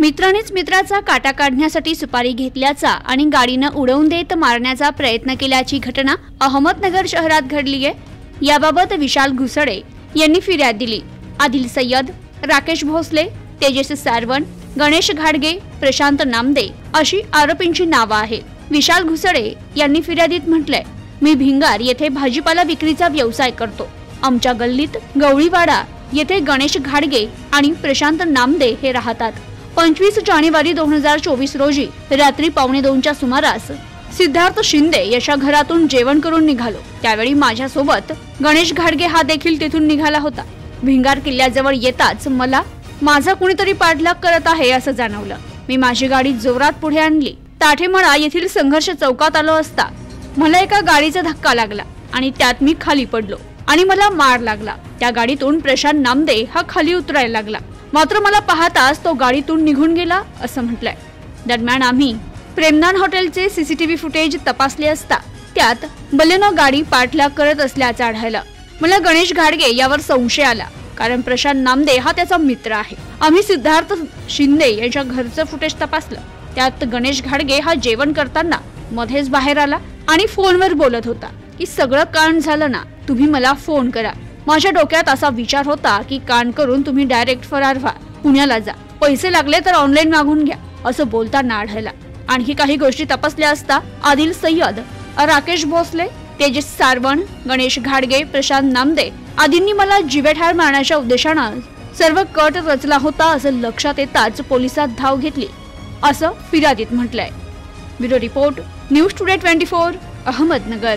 मित्रानेच मित्राचा काटा काढण्यासाठी सुपारी घेतल्याचा आणि गाडीनं उडवून देत मारण्याचा प्रयत्न केल्याची घटना अहमदनगर शहरात घडली आहे। याबाबत विशाल घुसडे यांनी फिर्याद दिली। आदिल सय्यद, राकेश भोसले, तेजस सारवण, गणेश घाडगे, प्रशांत नामदे अशी आरोपींची नावे आहेत। विशाल घुसडे यांनी फिर्यादीत म्हटलंय, मी भिंगार येथे भाजीपाला विक्रीचा व्यवसाय करतो। आमच्या गल्लीत गवळीवाडा येथे गणेश घाडगे आणि प्रशांत नामदे हे राहतात। 25 जानेवारी 2024 रोजी रात्री 1:15च्या सुमारास सिद्धार्थ शिंदे याच्या घरातून जेवण करून निघालो। त्यावेळी माझ्या सोबत गणेश घाडगे हा देखील तेथून निघाला होता। भिंगार किल्ल्याजवळ येताच मला माझा कुणीतरी पाठलाग करत आहे असं जाणवलं। मी माझी गाडी जोरात पुढे आणली। ताठेमळा येथील संघर्ष चौकात आलो असता मला एका गाडीचा धक्का लागला आणि त्यात मी खाली पडलो आणि मला मार लागला। त्या गाडीतून प्रशांत नामदे हा खाली उतरायला लागला, मात्र मला पाहताच तो गाडीतून निघून गेला असं म्हटलंय। दरम्यान आम्ही प्रेमदान हॉटेलचे सीसीटीव्ही फुटेज तपासले असता त्यात बलेनो गाडी पाठलाग करत असल्याचं आढळलं। मला गणेश घाडगे यावर संशय आला, कारण प्रशांत नामदे हा त्याचा मित्र आहे। आम्ही सिद्धार्थ शिंदे यांच्या घरचं फुटेज तपासलं, त्यात गणेश घाडगे हा जेवण करताना मध्येच बाहेर आला आणि फोनवर बोलत होता की सगळं कांड झालं ना, तुम्ही मला फोन करा। माझ्या डोक्यात असा विचार होता की कांड करून तुम्ही डायरेक्ट फरार व्हा, पुण्याला जा, पैसे लागले तर ऑनलाईन मागून घ्या असं बोलताना आढळला। आणखी काही गोष्टी तपासल्या असता आदिल सय्यद, राकेश भोसले, तेजस सारवण, गणेश घाडगे, प्रशांत नामदे आदींनी मला जीवेठार मारण्याच्या उद्देशानं सर्व कट रचला होता असं लक्षात येताच पोलिसात धाव घेतली असं फिर्यादीत म्हटलंय। Bureau report, news today 24, Ahmednagar.